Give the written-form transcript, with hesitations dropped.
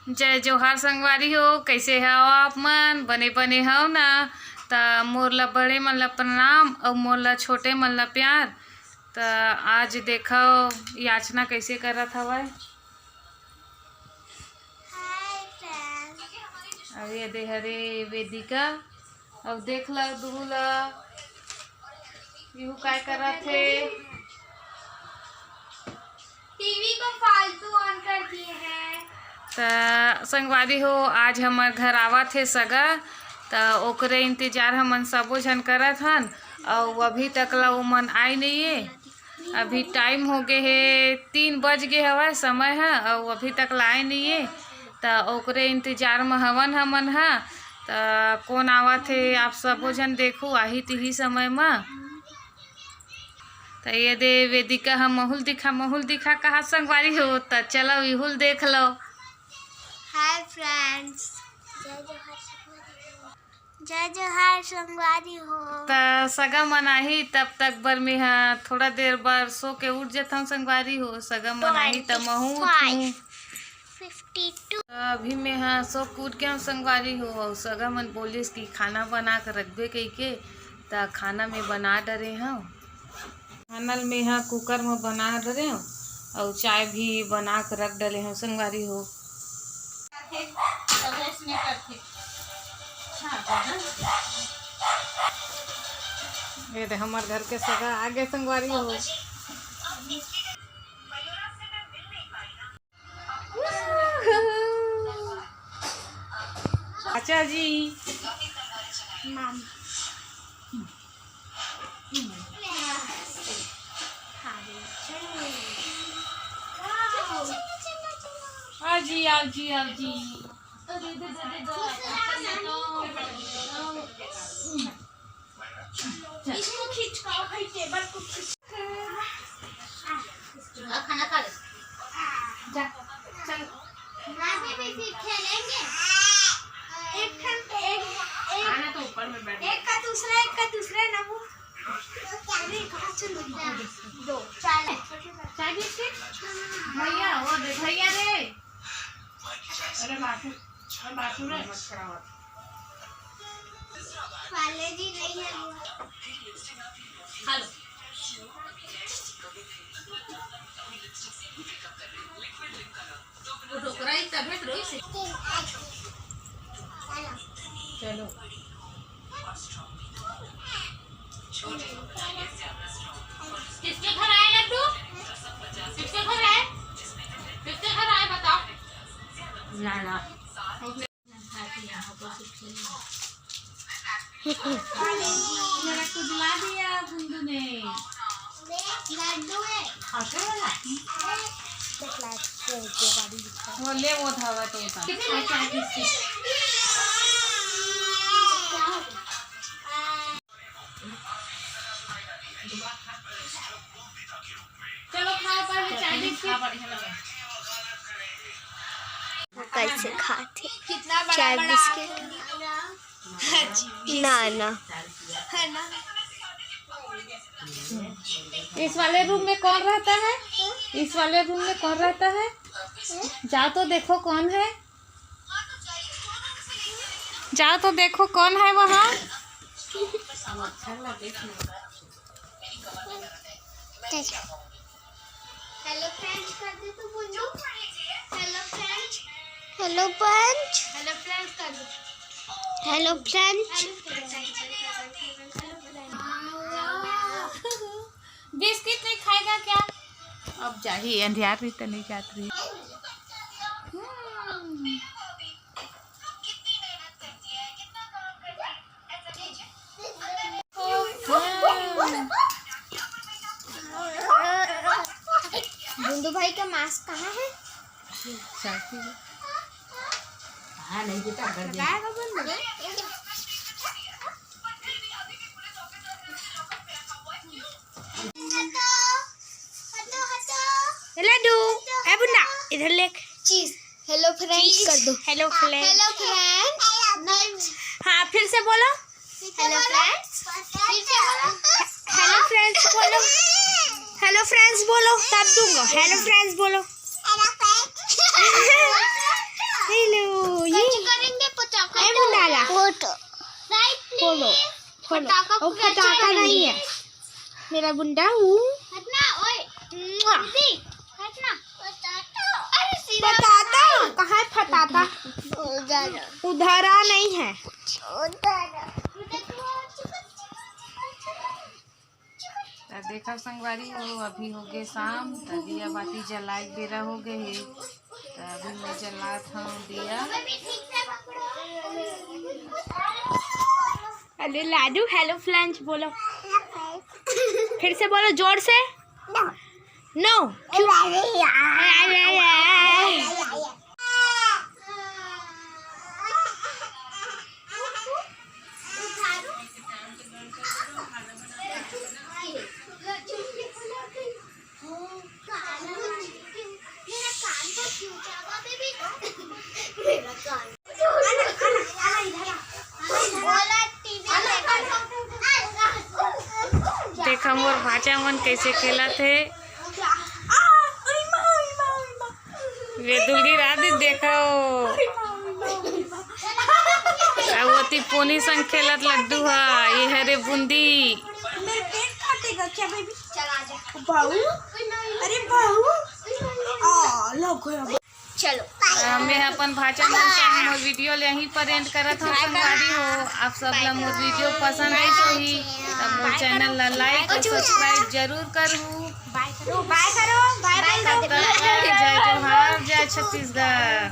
जय जोहार संगवारी हो। कैसे हो आप मन? बने बने हो ना? त मोर ला बड़े मन ला प्रणाम और मोर ला छोटे मन ला प्यार। त आज देखो याचना कैसे करत हवय। अरे दे हरे वेदिका अब देख ला दूह ला यू काय करत है। टीवी को फालतू ऑन कर दिए हैं। त संगवारी हो आज हमार घर आवत है सगा, त ओकरे इंतजार हमन सबो झन करत हन और अभी तक ला वो मन आई नहीं है। अभी टाइम हो गए है 3 बज गए हवा समय है और अभी तक ला आए नहीं है। त ओकरे इंतजार में हवन हमन हा। त कौन आवत है आप सबो झन देखो आही तिही समय में। तो ये दे वेदिका हम महूल दिखा कहा संगवारी हो। तो चलो इहुल देख लो। हाय फ्रेंड्स, जय जोहार संगवारी हो। तो सगा मनाही तब तक बर में हाँ थोड़ा देर बार सो के उठ जाता हूँ संगवारी हो। सगा मनाही तब महू 52 अभी में हाँ सो कूद के हम संगवारी हो। और सगा मन बोलिस कि खाना बना कर रखबे कही के। तो खाना में बना डरे हूँ। खाना में हाँ कुकर में बना डरे हूँ और चाय भी बना कर रख डले हूँ संगवारी हो। ये दे हमार घर के सगा आगे संगवारी हो। अच्छा जी माम आजी आजी आजी इसको खींच कर भाई टेबल को खींच खाना खा ले जा चल। भी फिर खेलेंगे। एक खाना तो ऊपर में बैठ एक का दूसरा ना वो अरे कहाँ चल दो चाय बिस्किट भैया वो दे भैया रे। अरे बाथरूम रे मत खड़ा मत। वाले जी नहीं है हेलो वो ढोकरा ही तबीयत रोई से चलो। किसके घर आए लड्डू? किसके घर आए? किसके घर आए बताओ ना ना। मेरा को दिला दिया बुंदू ने। लड्डू है खाते वाला वो ले वो धावा तो था चलो खाओ पर चाय बिस्किट कैसे खाते कितना बड़ा चाय बड़ा बिस्किट ना ना है ना। इस वाले रूम में कौन रहता है? इस वाले रूम में कौन रहता है? जाओ तो देखो कौन है। जाओ तो देखो कौन है वहाँ। हेलो फ्रेंड्स कर दे तो बोलो। हेलो फ्रेंड्स हेलो पंच हेलो फ्रेंड्स कर दो। हेलो फ्रेंड्स बिस्किट नहीं खाएगा क्या? अब जाही अंधियार रही तो नहीं जात रही। बुंदू भाई का मास्क कहाँ है? हाँ नहीं बेटा कर दे। लगाएगा बुंदू? लड्डू ए बुन्ना इधर लेक चीज हेलो फ्रेंड्स कर दो। Hello friends. हेलो फ्रेंड्स हाँ फिर से बोलो। हेलो फ्रेंड्स फिर से बोलो। हेलो फ्रेंड्स बोलो। हेलो फ्रेंड्स बोलो तब दूंगा। हेलो फ्रेंड्स बोलो। हेलो फ्रेंड्स फोटो खोलो खोलो। पटाखा और पटाखा नहीं है मेरा गुंडा हूँ। हटना ओए दीदी हटना फटाता कहाँ है फटाता? उधर नहीं है। तो देखा संगवारी हो अभी हो गए शाम, तो दिया बाती जलाए बेरा हो गए है। तो अभी मैं जलात हूँ दिया। अरे लाडू हेलो फ्रेंड्स बोलो, फिर से बोलो जोर से। नो देखा मोर भाचा मन कैसे खेला थे। वे दुलगिरा दी देखो वो पोनी संग खेलत लड्डू है। ये है रे बूंदी। चलो मैं अपन भाचा मन संग मोर वीडियो ले यहीं पर एंड करत हूँ संगवारी हो। आप सब ला मोर वीडियो पसंद आई तो ही तब मोर चैनल ला लाइक और सब्सक्राइब जरूर करूँ। बाय करो बाय करो बाय बाय। जय जोहार जय छत्तीसगढ़।